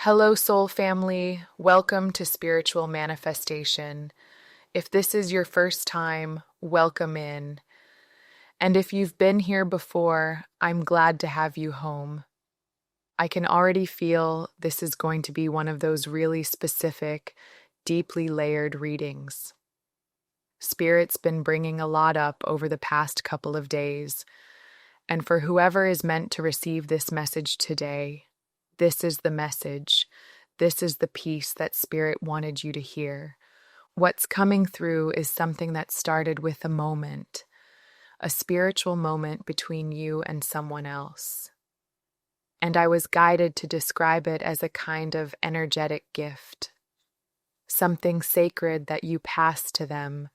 Hello, soul family. Welcome to Spiritual Manifestation. If this is your first time, welcome in. And if you've been here before, I'm glad to have you home. I can already feel this is going to be one of those really specific, deeply layered readings. Spirit's been bringing a lot up over the past couple of days, and for whoever is meant to receive this message today, this is the message. This is the piece that Spirit wanted you to hear. What's coming through is something that started with a moment, a spiritual moment between you and someone else. And I was guided to describe it as a kind of energetic gift, something sacred that you passed to them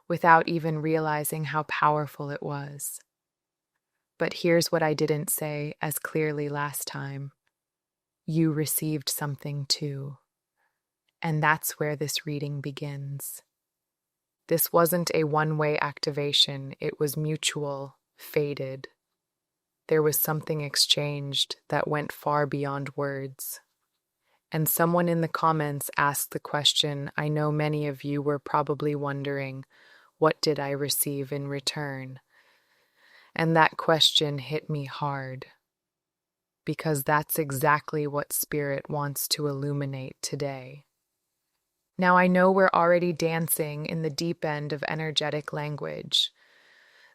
without even realizing how powerful it was. But here's what I didn't say as clearly last time. You received something too. And that's where this reading begins. This wasn't a one-way activation. It was mutual, fated. There was something exchanged that went far beyond words. And someone in the comments asked the question I know many of you were probably wondering, what did I receive in return? And that question hit me hard, because that's exactly what Spirit wants to illuminate today. Now, I know we're already dancing in the deep end of energetic language,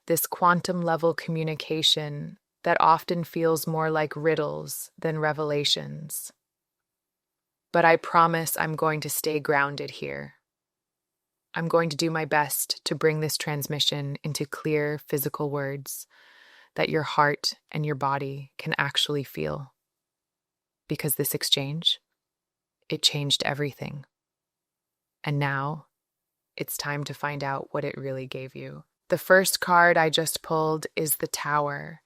this quantum level communication that often feels more like riddles than revelations. But I promise I'm going to stay grounded here. I'm going to do my best to bring this transmission into clear physical words that your heart and your body can actually feel. Because this exchange, it changed everything. And now, it's time to find out what it really gave you. The first card I just pulled is the Tower,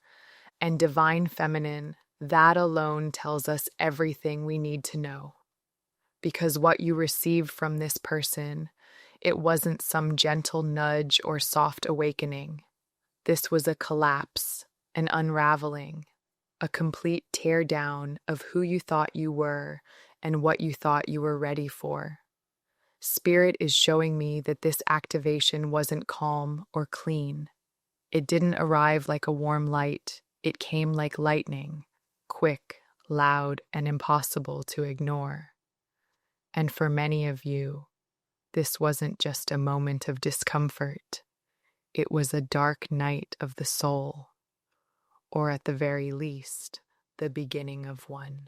and Divine Feminine, that alone tells us everything we need to know. Because what you received from this person, it wasn't some gentle nudge or soft awakening. This was a collapse, an unraveling, a complete teardown of who you thought you were and what you thought you were ready for. Spirit is showing me that this activation wasn't calm or clean. It didn't arrive like a warm light. It came like lightning, quick, loud, and impossible to ignore. And for many of you, this wasn't just a moment of discomfort. It was a dark night of the soul, or at the very least, the beginning of one.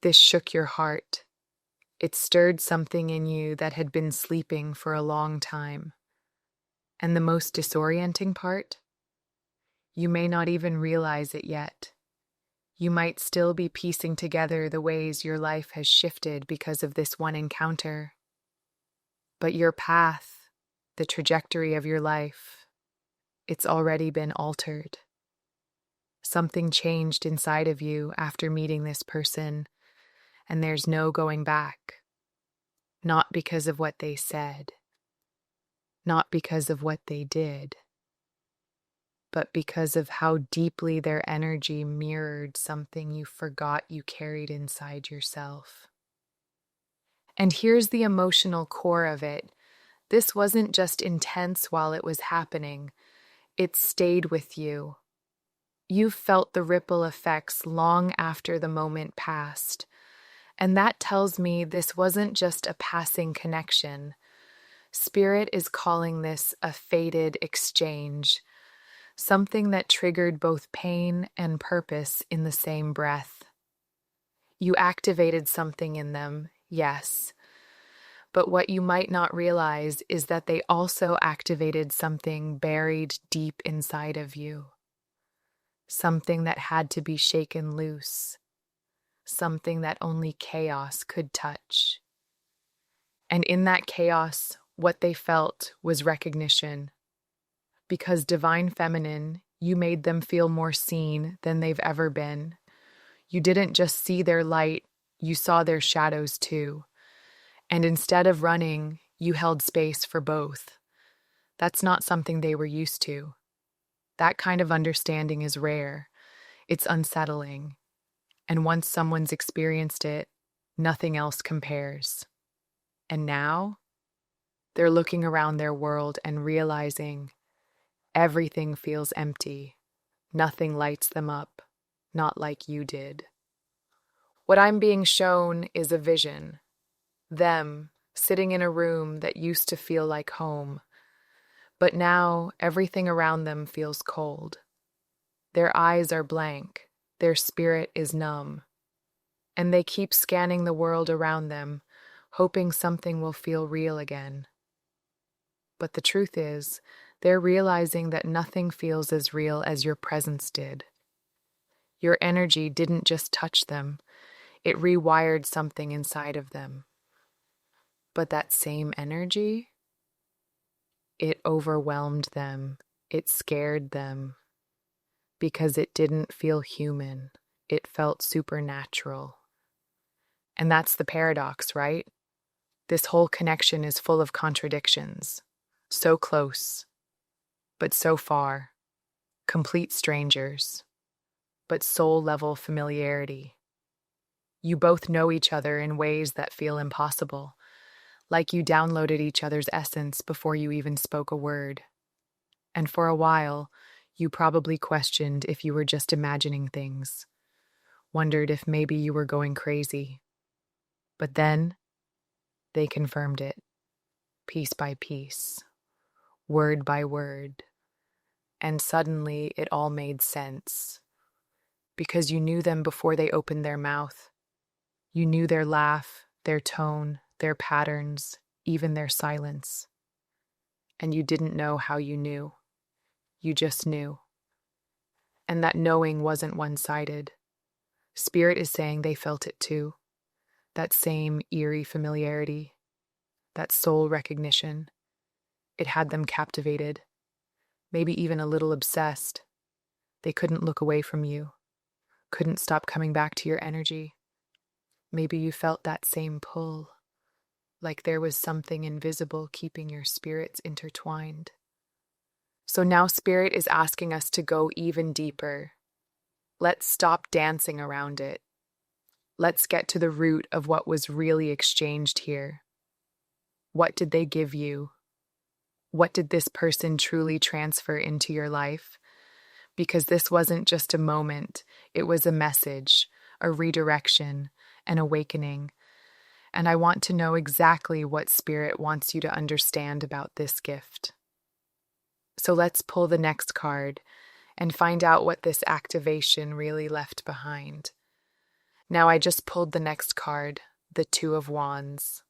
This shook your heart. It stirred something in you that had been sleeping for a long time. And the most disorienting part? You may not even realize it yet. You might still be piecing together the ways your life has shifted because of this one encounter. But your path, the trajectory of your life, it's already been altered. Something changed inside of you after meeting this person, and there's no going back. Not because of what they said, not because of what they did, but because of how deeply their energy mirrored something you forgot you carried inside yourself. And here's the emotional core of it. This wasn't just intense while it was happening. It stayed with you. You felt the ripple effects long after the moment passed. And that tells me this wasn't just a passing connection. Spirit is calling this a fated exchange, something that triggered both pain and purpose in the same breath. You activated something in them, yes, but what you might not realize is that they also activated something buried deep inside of you, something that had to be shaken loose, something that only chaos could touch. And in that chaos, what they felt was recognition. Because Divine Feminine, you made them feel more seen than they've ever been. You didn't just see their light, you saw their shadows too. And instead of running, you held space for both. That's not something they were used to. That kind of understanding is rare. It's unsettling. And once someone's experienced it, nothing else compares. And now they're looking around their world and realizing everything feels empty. Nothing lights them up, not like you did. What I'm being shown is a vision. Them sitting in a room that used to feel like home, but now everything around them feels cold. Their eyes are blank, their spirit is numb, and they keep scanning the world around them, hoping something will feel real again. But the truth is, they're realizing that nothing feels as real as your presence did. Your energy didn't just touch them, it rewired something inside of them. But that same energy, it overwhelmed them, it scared them, because it didn't feel human, it felt supernatural. And that's the paradox, right? This whole connection is full of contradictions. So close, but so far. Complete strangers, but soul-level familiarity. You both know each other in ways that feel impossible, like you downloaded each other's essence before you even spoke a word. And for a while, you probably questioned if you were just imagining things, wondered if maybe you were going crazy. But then, they confirmed it, piece by piece, word by word. And suddenly, it all made sense. Because you knew them before they opened their mouth. You knew their laugh, their tone, their patterns, even their silence. And you didn't know how you knew. You just knew. And that knowing wasn't one-sided. Spirit is saying they felt it too. That same eerie familiarity, that soul recognition. It had them captivated, maybe even a little obsessed. They couldn't look away from you, couldn't stop coming back to your energy. Maybe you felt that same pull, like there was something invisible keeping your spirits intertwined. So now Spirit is asking us to go even deeper. Let's stop dancing around it. Let's get to the root of what was really exchanged here. What did they give you? What did this person truly transfer into your life? Because this wasn't just a moment, it was a message, a redirection, an awakening. And I want to know exactly what Spirit wants you to understand about this gift. So let's pull the next card and find out what this activation really left behind. Now I just pulled the next card, the Two of Wands.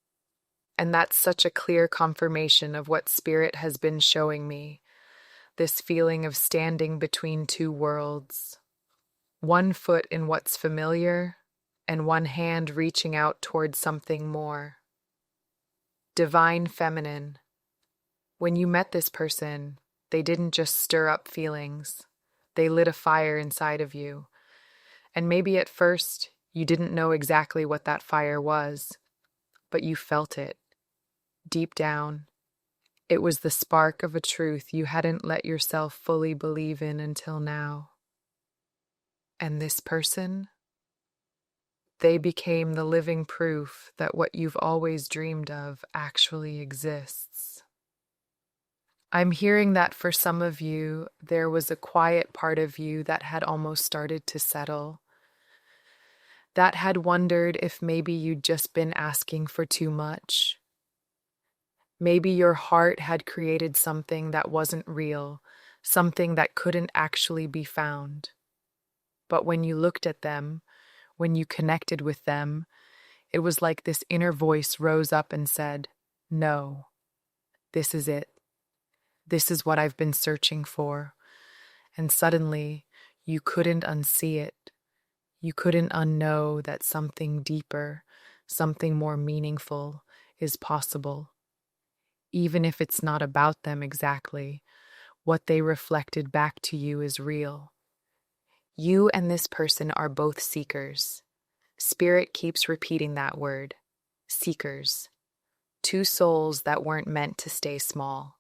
And that's such a clear confirmation of what Spirit has been showing me. This feeling of standing between two worlds. One foot in what's familiar, and one hand reaching out towards something more. Divine feminine. When you met this person, they didn't just stir up feelings. They lit a fire inside of you. And maybe at first, you didn't know exactly what that fire was, but you felt it. Deep down, it was the spark of a truth you hadn't let yourself fully believe in until now. And this person? They became the living proof that what you've always dreamed of actually exists. I'm hearing that for some of you, there was a quiet part of you that had almost started to settle. That had wondered if maybe you'd just been asking for too much. Maybe your heart had created something that wasn't real, something that couldn't actually be found. But when you looked at them, when you connected with them, it was like this inner voice rose up and said, "No, this is it. This is what I've been searching for." And suddenly, you couldn't unsee it. You couldn't unknow that something deeper, something more meaningful is possible. Even if it's not about them exactly, what they reflected back to you is real. You and this person are both seekers. Spirit keeps repeating that word, seekers. Two souls that weren't meant to stay small.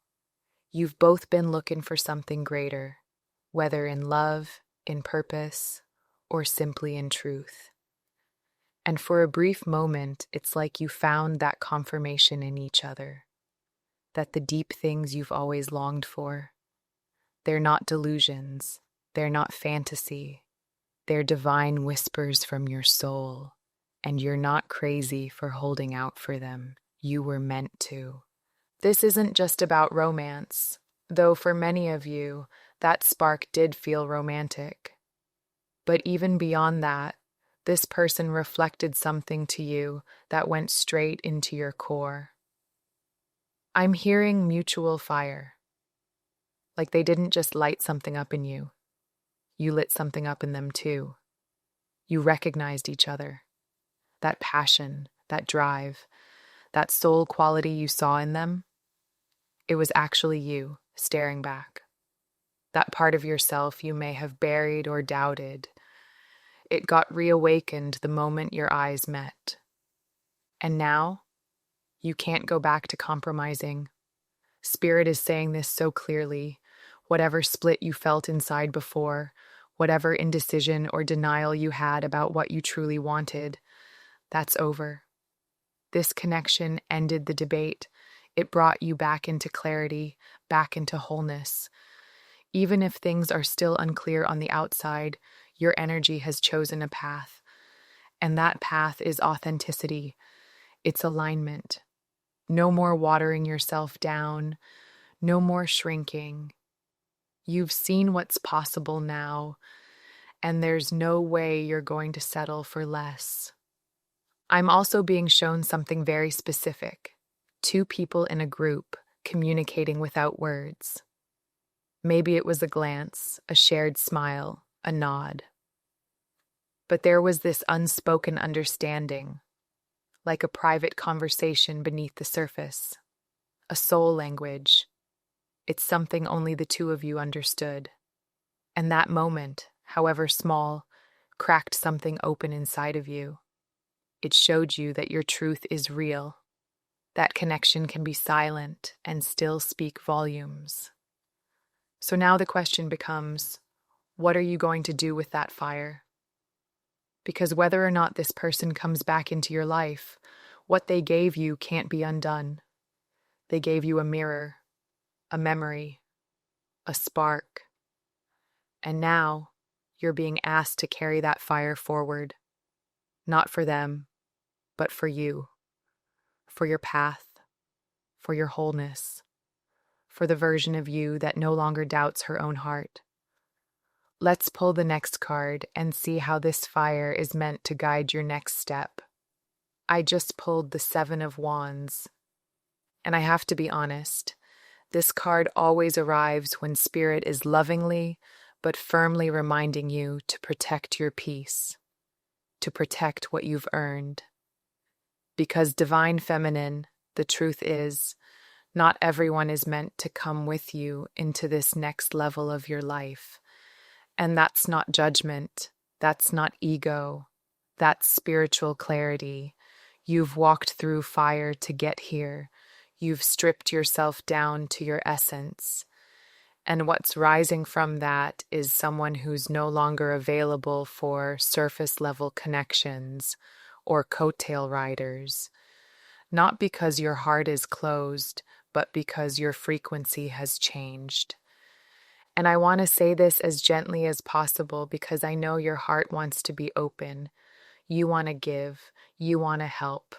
You've both been looking for something greater, whether in love, in purpose, or simply in truth. And for a brief moment, it's like you found that confirmation in each other, that the deep things you've always longed for, they're not delusions, they're not fantasy, they're divine whispers from your soul, and you're not crazy for holding out for them. You were meant to. This isn't just about romance, though for many of you, that spark did feel romantic. But even beyond that, this person reflected something to you that went straight into your core. I'm hearing mutual fire, like they didn't just light something up in you. You lit something up in them too. You recognized each other. That passion, that drive, that soul quality you saw in them, it was actually you staring back. That part of yourself you may have buried or doubted, it got reawakened the moment your eyes met. And now, you can't go back to compromising. Spirit is saying this so clearly. Whatever split you felt inside before, whatever indecision or denial you had about what you truly wanted, that's over. This connection ended the debate. It brought you back into clarity, back into wholeness. Even if things are still unclear on the outside, your energy has chosen a path. And that path is authenticity. It's alignment. No more watering yourself down. No more shrinking. You've seen what's possible now, and there's no way you're going to settle for less. I'm also being shown something very specific. Two people in a group communicating without words. Maybe it was a glance, a shared smile, a nod. But there was this unspoken understanding, like a private conversation beneath the surface, a soul language. It's something only the two of you understood. And that moment, however small, cracked something open inside of you. It showed you that your truth is real. That connection can be silent and still speak volumes. So now the question becomes, what are you going to do with that fire? Because whether or not this person comes back into your life, what they gave you can't be undone. They gave you a mirror, a memory, a spark. And now you're being asked to carry that fire forward, not for them, but for you, for your path, for your wholeness, for the version of you that no longer doubts her own heart. Let's pull the next card and see how this fire is meant to guide your next step. I just pulled the Seven of Wands, and I have to be honest, this card always arrives when Spirit is lovingly but firmly reminding you to protect your peace, to protect what you've earned. Because Divine Feminine, the truth is, not everyone is meant to come with you into this next level of your life. And that's not judgment, that's not ego, that's spiritual clarity. You've walked through fire to get here. You've stripped yourself down to your essence. And what's rising from that is someone who's no longer available for surface-level connections or coattail riders. Not because your heart is closed, but because your frequency has changed. And I want to say this as gently as possible because I know your heart wants to be open. You want to give. You want to help.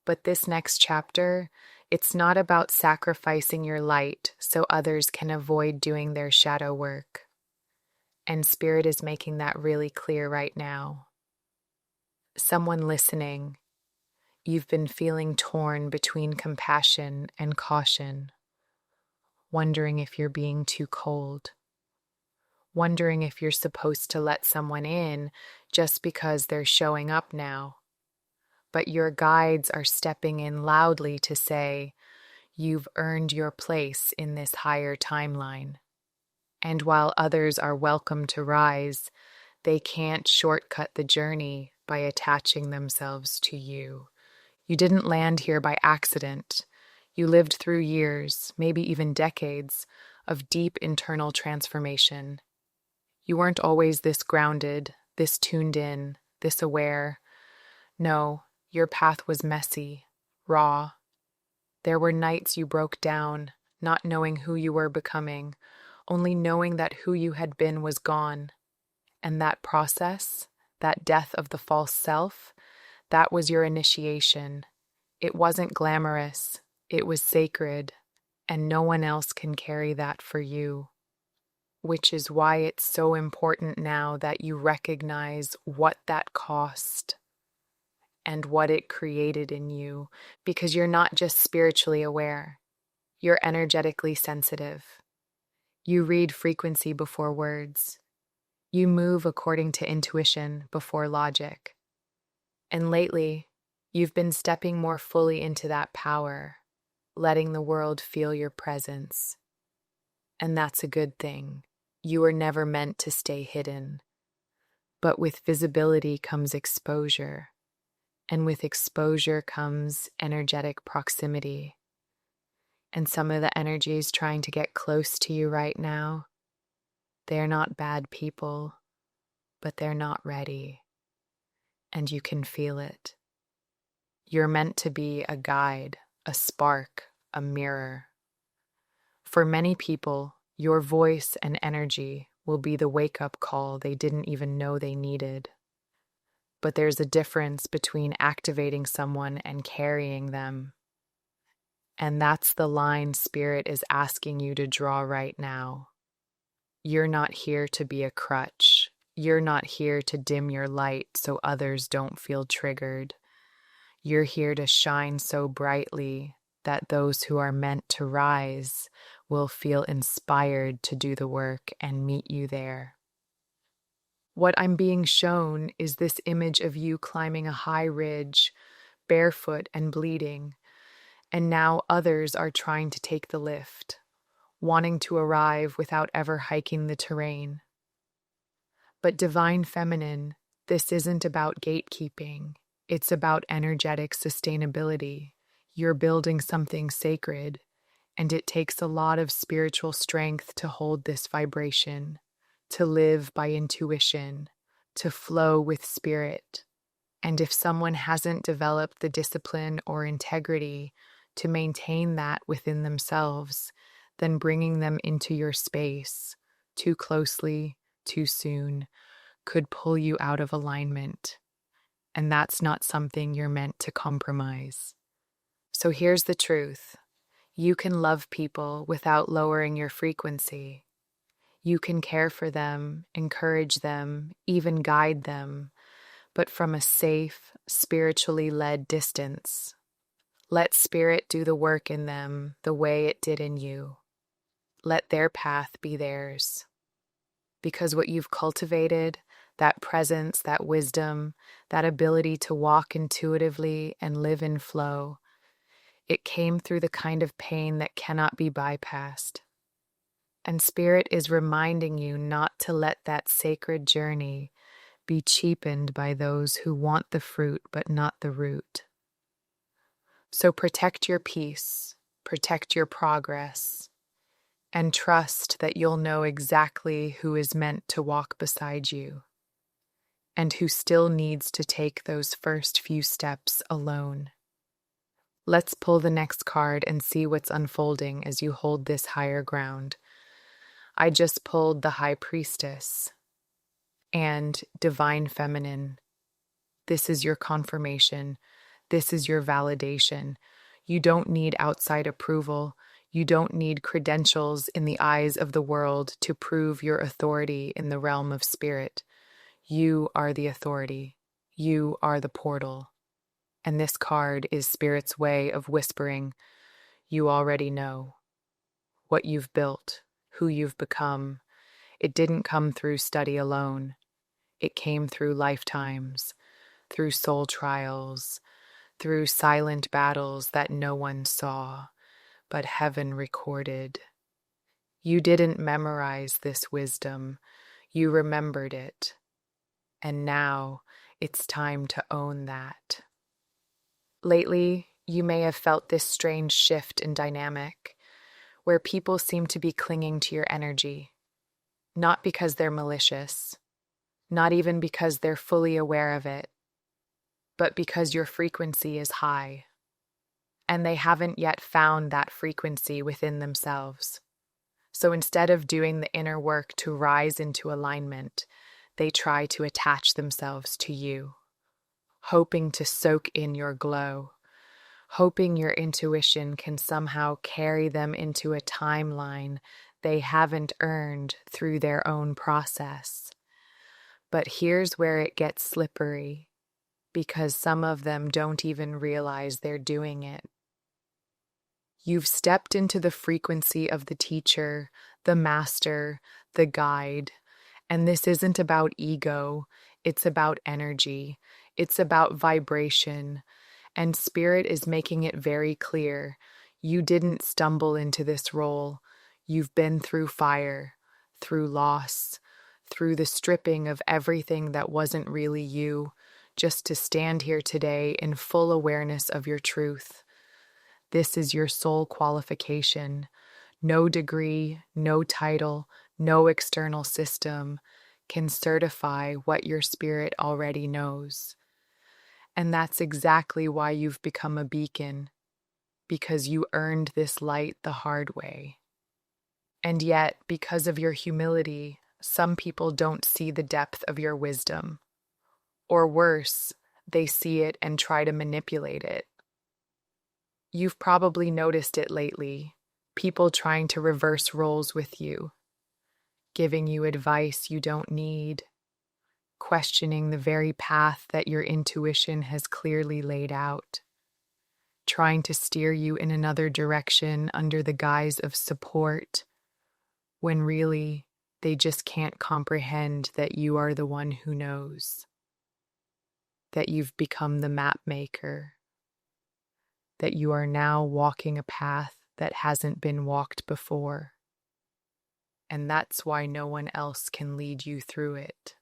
But this next chapter, it's not about sacrificing your light so others can avoid doing their shadow work. And Spirit is making that really clear right now. Someone listening, you've been feeling torn between compassion and caution, wondering if you're being too cold, wondering if you're supposed to let someone in just because they're showing up now. But your guides are stepping in loudly to say, you've earned your place in this higher timeline. And while others are welcome to rise, they can't shortcut the journey by attaching themselves to you. You didn't land here by accident. You lived through years, maybe even decades, of deep internal transformation. You weren't always this grounded, this tuned in, this aware. No, your path was messy, raw. There were nights you broke down, not knowing who you were becoming, only knowing that who you had been was gone. And that process, that death of the false self, that was your initiation. It wasn't glamorous, it was sacred, and no one else can carry that for you. Which is why it's so important now that you recognize what that cost and what it created in you, because you're not just spiritually aware, you're energetically sensitive. You read frequency before words. You move according to intuition before logic. And lately, you've been stepping more fully into that power, letting the world feel your presence. And that's a good thing. You were never meant to stay hidden. But with visibility comes exposure. And with exposure comes energetic proximity. And some of the energies trying to get close to you right now, they're not bad people, but they're not ready. And you can feel it. You're meant to be a guide, a spark, a mirror. For many people, your voice and energy will be the wake-up call they didn't even know they needed. But there's a difference between activating someone and carrying them. And that's the line Spirit is asking you to draw right now. You're not here to be a crutch. You're not here to dim your light so others don't feel triggered. You're here to shine so brightly that those who are meant to rise will feel inspired to do the work and meet you there. What I'm being shown is this image of you climbing a high ridge, barefoot and bleeding, and now others are trying to take the lift, wanting to arrive without ever hiking the terrain. But Divine Feminine, this isn't about gatekeeping. It's about energetic sustainability. You're building something sacred, and it takes a lot of spiritual strength to hold this vibration, to live by intuition, to flow with spirit. And if someone hasn't developed the discipline or integrity to maintain that within themselves, then bringing them into your space too closely, too soon, could pull you out of alignment. And that's not something you're meant to compromise. So here's the truth. You can love people without lowering your frequency. You can care for them, encourage them, even guide them, but from a safe, spiritually led distance. Let Spirit do the work in them the way it did in you. Let their path be theirs. Because what you've cultivated, that presence, that wisdom, that ability to walk intuitively and live in flow, it came through the kind of pain that cannot be bypassed. And Spirit is reminding you not to let that sacred journey be cheapened by those who want the fruit but not the root. So protect your peace, protect your progress, and trust that you'll know exactly who is meant to walk beside you and who still needs to take those first few steps alone. Let's pull the next card and see what's unfolding as you hold this higher ground. I just pulled the High Priestess and Divine Feminine. This is your confirmation. This is your validation. You don't need outside approval. You don't need credentials in the eyes of the world to prove your authority in the realm of spirit. You are the authority. You are the portal. And this card is Spirit's way of whispering, you already know what you've built, who you've become. It didn't come through study alone. It came through lifetimes, through soul trials, through silent battles that no one saw, but heaven recorded. You didn't memorize this wisdom. You remembered it. And now it's time to own that. Lately, you may have felt this strange shift in dynamic, where people seem to be clinging to your energy. not because they're malicious, not even because they're fully aware of it, but because your frequency is high, and they haven't yet found that frequency within themselves. So instead of doing the inner work to rise into alignment, they try to attach themselves to you, hoping to soak in your glow, hoping your intuition can somehow carry them into a timeline they haven't earned through their own process. But here's where it gets slippery, because some of them don't even realize they're doing it. You've stepped into the frequency of the teacher, the master, the guide. And this isn't about ego, it's about energy, it's about vibration. And Spirit is making it very clear. You didn't stumble into this role. You've been through fire, through loss, through the stripping of everything that wasn't really you, just to stand here today in full awareness of your truth. This is your sole qualification. No degree, no title, no external system can certify what your spirit already knows. And that's exactly why you've become a beacon, because you earned this light the hard way. And yet, because of your humility, some people don't see the depth of your wisdom. Or worse, they see it and try to manipulate it. You've probably noticed it lately, people trying to reverse roles with you, giving you advice you don't need, questioning the very path that your intuition has clearly laid out, trying to steer you in another direction under the guise of support, when really they just can't comprehend that you are the one who knows, that you've become the map maker, that you are now walking a path that hasn't been walked before. And that's why no one else can lead you through it.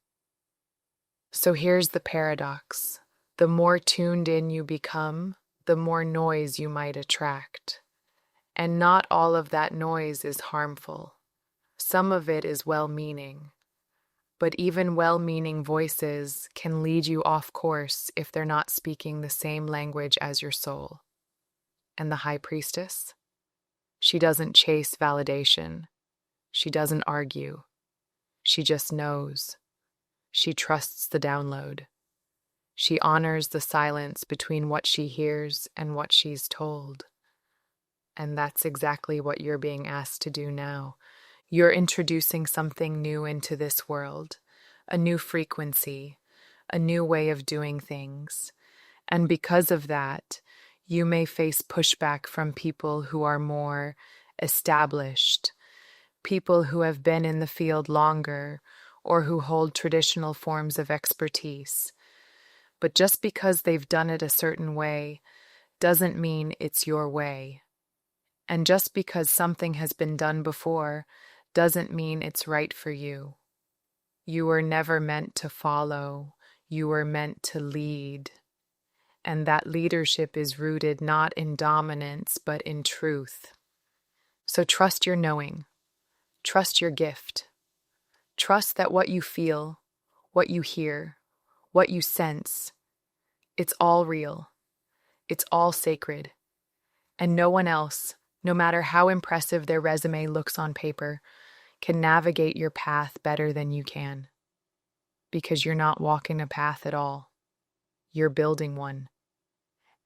So here's the paradox. The more tuned in you become, the more noise you might attract. And not all of that noise is harmful. Some of it is well-meaning. But even well-meaning voices can lead you off course if they're not speaking the same language as your soul. And the high priestess? She doesn't chase validation. She doesn't argue. She just knows. She trusts the download. She honors the silence between what she hears and what she's told. And that's exactly what you're being asked to do now. You're introducing something new into this world, a new frequency, a new way of doing things. And because of that, you may face pushback from people who are more established, people who have been in the field longer, or who hold traditional forms of expertise. But just because they've done it a certain way doesn't mean it's your way. And just because something has been done before doesn't mean it's right for you. You were never meant to follow. You were meant to lead. And that leadership is rooted not in dominance, but in truth. So trust your knowing. Trust your gift. Trust that what you feel, what you hear, what you sense, it's all real. It's all sacred. And no one else, no matter how impressive their resume looks on paper, can navigate your path better than you can. Because you're not walking a path at all. You're building one.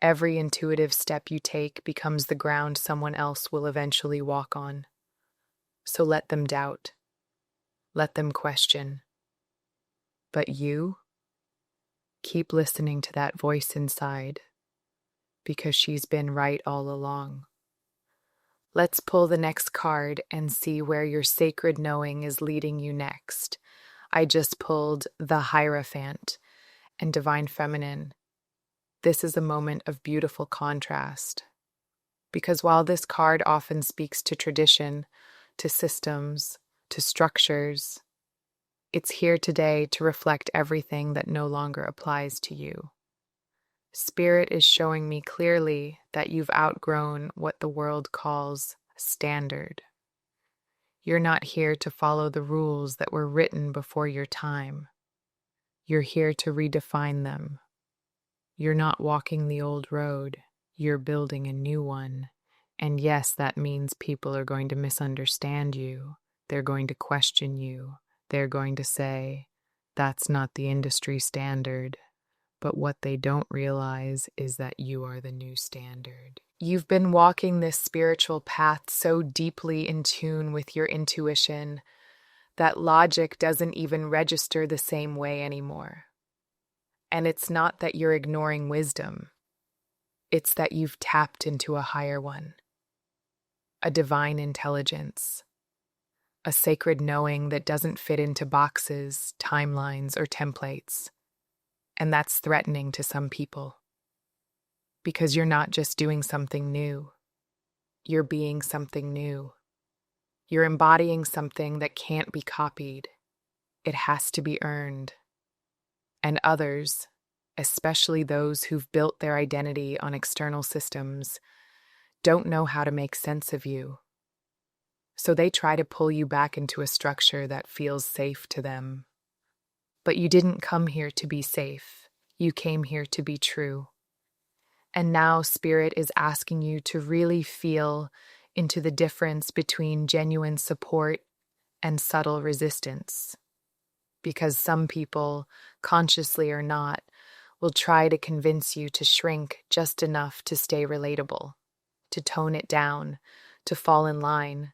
Every intuitive step you take becomes the ground someone else will eventually walk on. So let them doubt. Let them question. But you, keep listening to that voice inside, because she's been right all along. Let's pull the next card and see where your sacred knowing is leading you next. I just pulled the Hierophant and Divine Feminine. This is a moment of beautiful contrast. Because while this card often speaks to tradition, to systems, to structures, it's here today to reflect everything that no longer applies to you. Spirit is showing me clearly that you've outgrown what the world calls standard. You're not here to follow the rules that were written before your time. You're here to redefine them. You're not walking the old road. You're building a new one. And yes, that means people are going to misunderstand you. They're going to question you. They're going to say, that's not the industry standard. But what they don't realize is that you are the new standard. You've been walking this spiritual path so deeply in tune with your intuition that logic doesn't even register the same way anymore. And it's not that you're ignoring wisdom. It's that you've tapped into a higher one, a divine intelligence, a sacred knowing that doesn't fit into boxes, timelines, or templates. And that's threatening to some people. Because you're not just doing something new. You're being something new. You're embodying something that can't be copied. It has to be earned. And others, especially those who've built their identity on external systems, don't know how to make sense of you. So they try to pull you back into a structure that feels safe to them. But you didn't come here to be safe. You came here to be true. And now Spirit is asking you to really feel into the difference between genuine support and subtle resistance. Because some people, consciously or not, will try to convince you to shrink just enough to stay relatable, to tone it down, to fall in line.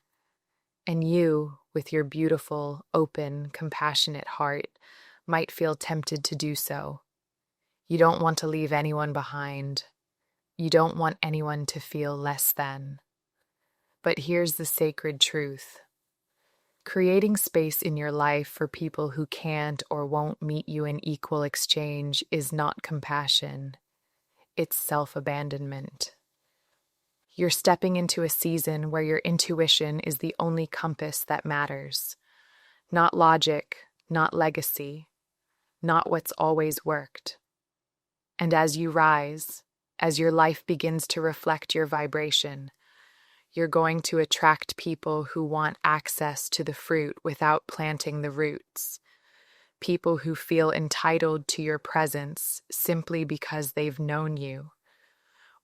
And you, with your beautiful, open, compassionate heart, might feel tempted to do so. You don't want to leave anyone behind. You don't want anyone to feel less than. But here's the sacred truth. Creating space in your life for people who can't or won't meet you in equal exchange is not compassion. It's self-abandonment. You're stepping into a season where your intuition is the only compass that matters. Not logic, not legacy, not what's always worked. And as you rise, as your life begins to reflect your vibration, you're going to attract people who want access to the fruit without planting the roots. People who feel entitled to your presence simply because they've known you,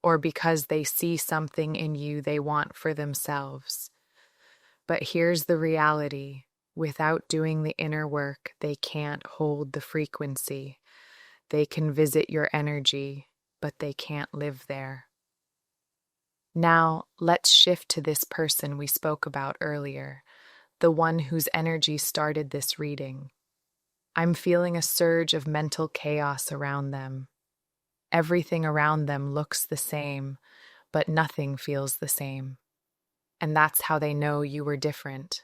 or because they see something in you they want for themselves. But here's the reality. Without doing the inner work, they can't hold the frequency. They can visit your energy, but they can't live there. Now, let's shift to this person we spoke about earlier, the one whose energy started this reading. I'm feeling a surge of mental chaos around them. Everything around them looks the same, but nothing feels the same. And that's how they know you were different.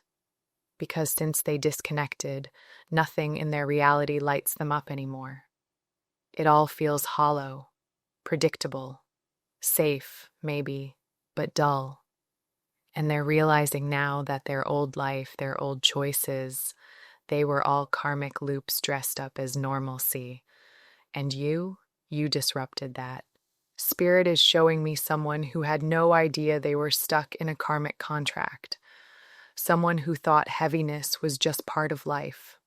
Because since they disconnected, nothing in their reality lights them up anymore. It all feels hollow, predictable, safe, maybe, but dull. And they're realizing now that their old life, their old choices, they were all karmic loops dressed up as normalcy. And you disrupted that. Spirit is showing me someone who had no idea they were stuck in a karmic contract. Someone who thought heaviness was just part of life.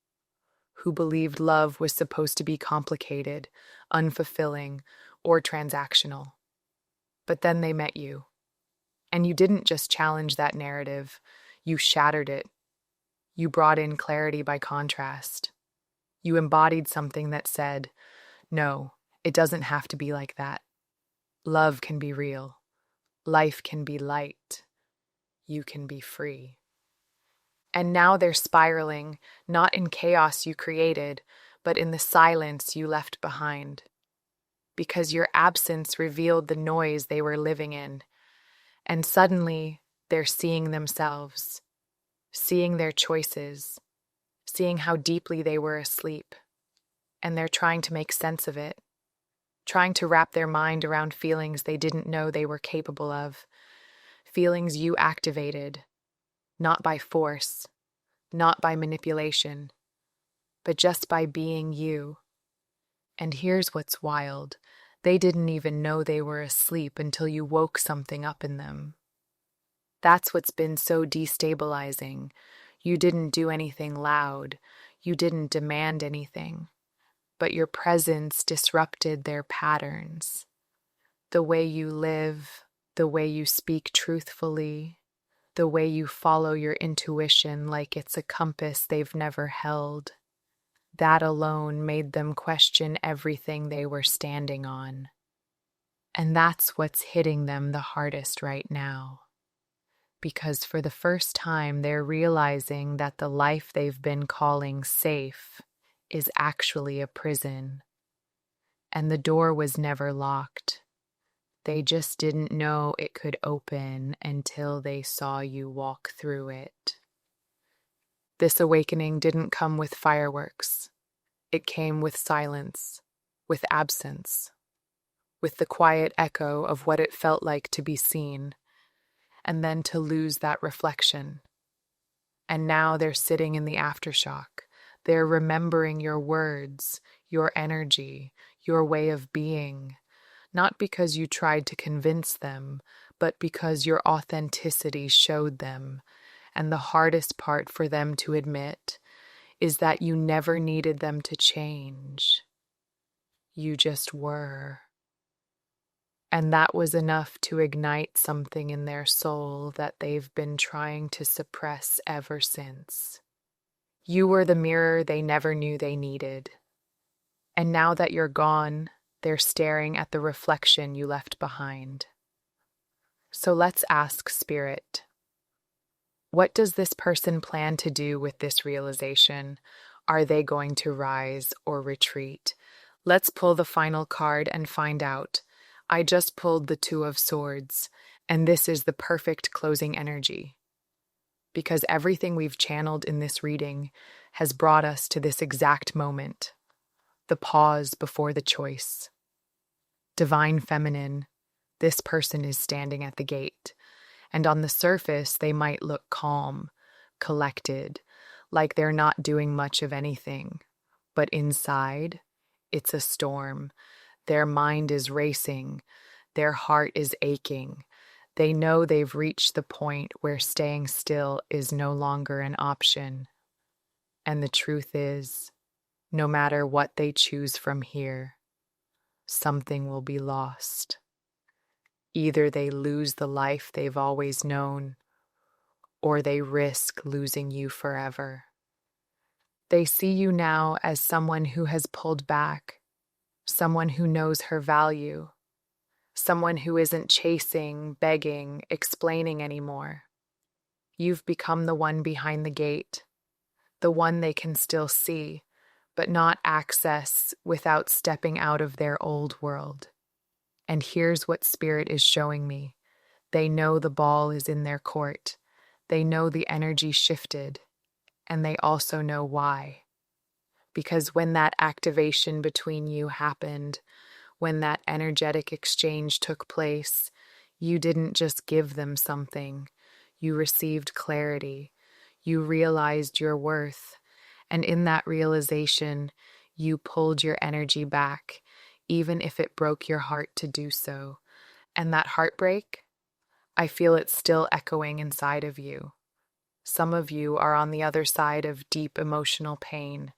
Who believed love was supposed to be complicated, unfulfilling, or transactional. But then they met you. And you didn't just challenge that narrative, you shattered it. You brought in clarity by contrast. You embodied something that said, no, it doesn't have to be like that. Love can be real. Life can be light. You can be free. And now they're spiraling, not in chaos you created, but in the silence you left behind. Because your absence revealed the noise they were living in. And suddenly, they're seeing themselves, seeing their choices, seeing how deeply they were asleep. And they're trying to make sense of it, trying to wrap their mind around feelings they didn't know they were capable of, feelings you activated, not by force, not by manipulation, but just by being you. And here's what's wild. They didn't even know they were asleep until you woke something up in them. That's what's been so destabilizing. You didn't do anything loud. You didn't demand anything. But your presence disrupted their patterns. The way you live, the way you speak truthfully, the way you follow your intuition like it's a compass they've never held. That alone made them question everything they were standing on. And that's what's hitting them the hardest right now. Because for the first time, they're realizing that the life they've been calling safe is actually a prison. And the door was never locked. They just didn't know it could open until they saw you walk through it. This awakening didn't come with fireworks. It came with silence, with absence, with the quiet echo of what it felt like to be seen, and then to lose that reflection. And now they're sitting in the aftershock. They're remembering your words, your energy, your way of being, not because you tried to convince them, but because your authenticity showed them. And the hardest part for them to admit is that you never needed them to change. You just were. And that was enough to ignite something in their soul that they've been trying to suppress ever since. You were the mirror they never knew they needed. And now that you're gone, they're staring at the reflection you left behind. So let's ask Spirit, what does this person plan to do with this realization? Are they going to rise or retreat? Let's pull the final card and find out. I just pulled the Two of Swords, and this is the perfect closing energy. Because everything we've channeled in this reading has brought us to this exact moment, the pause before the choice. Divine Feminine, this person is standing at the gate, and on the surface they might look calm, collected, like they're not doing much of anything. But inside, it's a storm. Their mind is racing. Their heart is aching. They know they've reached the point where staying still is no longer an option. And the truth is, no matter what they choose from here, something will be lost. Either they lose the life they've always known, or they risk losing you forever. They see you now as someone who has pulled back, someone who knows her value, someone who isn't chasing, begging, explaining anymore. You've become the one behind the gate, the one they can still see, but not access without stepping out of their old world. And here's what Spirit is showing me. They know the ball is in their court. They know the energy shifted, and they also know why. Because when that activation between you happened, when that energetic exchange took place, you didn't just give them something. You received clarity. You realized your worth. And in that realization, you pulled your energy back, even if it broke your heart to do so. And that heartbreak, I feel it still echoing inside of you. Some of you are on the other side of deep emotional pain.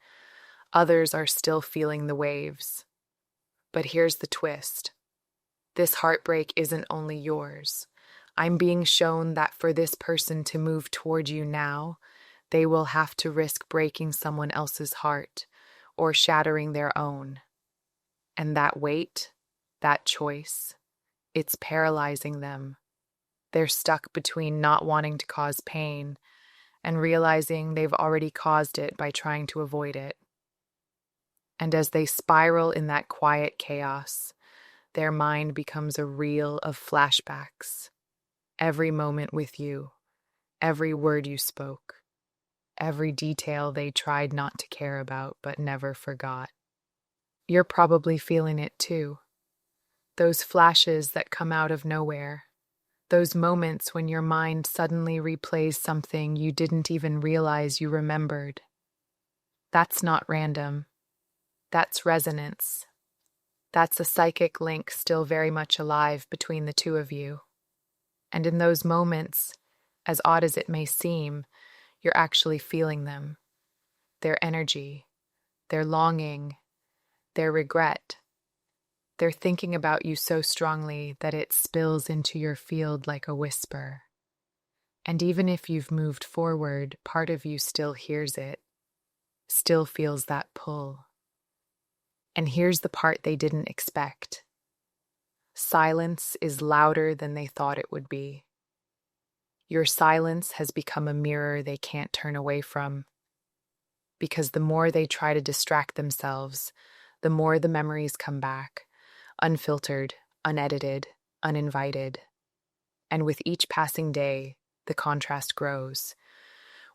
Others are still feeling the waves. But here's the twist. This heartbreak isn't only yours. I'm being shown that for this person to move toward you now, they will have to risk breaking someone else's heart or shattering their own. And that weight, that choice, it's paralyzing them. They're stuck between not wanting to cause pain and realizing they've already caused it by trying to avoid it. And as they spiral in that quiet chaos, their mind becomes a reel of flashbacks. Every moment with you, every word you spoke, every detail they tried not to care about but never forgot. You're probably feeling it too. Those flashes that come out of nowhere. Those moments when your mind suddenly replays something you didn't even realize you remembered. That's not random. That's resonance. That's a psychic link still very much alive between the two of you. And in those moments, As odd as it may seem, you're actually feeling them, their energy, their longing, their regret. They're thinking about you so strongly that it spills into your field like a whisper. And even if you've moved forward, part of you still hears it, still feels that pull. And here's the part they didn't expect. Silence is louder than they thought it would be. Your silence has become a mirror they can't turn away from. Because the more they try to distract themselves, the more the memories come back, unfiltered, unedited, uninvited. And with each passing day, the contrast grows.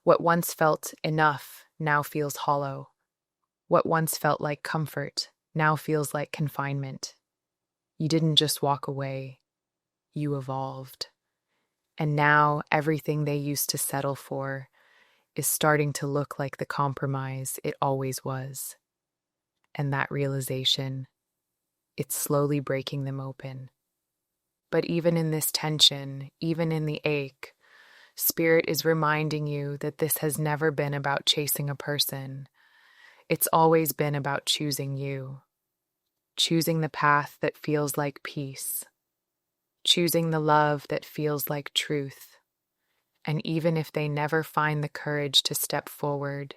What once felt enough now feels hollow. What once felt like comfort now feels like confinement. You didn't just walk away, you evolved. And now everything they used to settle for is starting to look like the compromise it always was. And that realization, it's slowly breaking them open. But even in this tension, even in the ache, Spirit is reminding you that this has never been about chasing a person. It's always been about choosing you. Choosing the path that feels like peace. Choosing the love that feels like truth. And even if they never find the courage to step forward,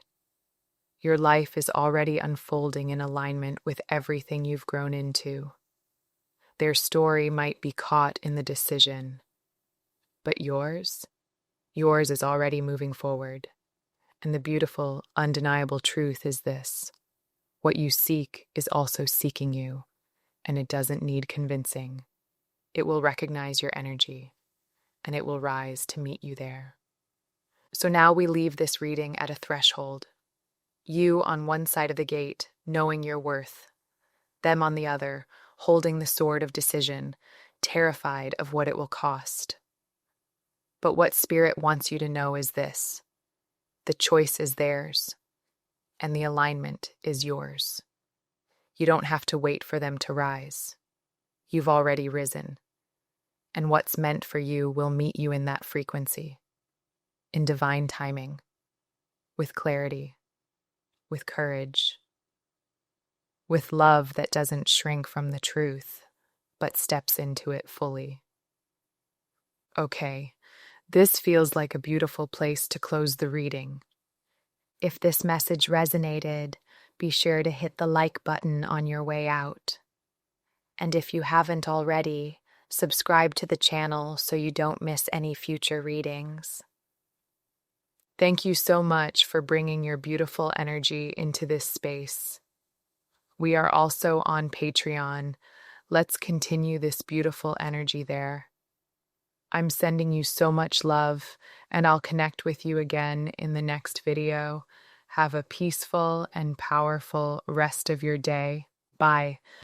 your life is already unfolding in alignment with everything you've grown into. Their story might be caught in the decision, but yours is already moving forward. And the beautiful, undeniable truth is this: what you seek is also seeking you, and it doesn't need convincing. It will recognize your energy, and it will rise to meet you there. So now we leave this reading at a threshold. You on one side of the gate, knowing your worth. Them on the other, holding the sword of decision, terrified of what it will cost. But what Spirit wants you to know is this: the choice is theirs, and the alignment is yours. You don't have to wait for them to rise. You've already risen, and what's meant for you will meet you in that frequency, in divine timing, with clarity, with courage, with love that doesn't shrink from the truth, but steps into it fully. Okay, this feels like a beautiful place to close the reading. If this message resonated, be sure to hit the like button on your way out. And if you haven't already, subscribe to the channel so you don't miss any future readings. Thank you so much for bringing your beautiful energy into this space. We are also on Patreon. Let's continue this beautiful energy there. I'm sending you so much love, and I'll connect with you again in the next video. Have a peaceful and powerful rest of your day. Bye.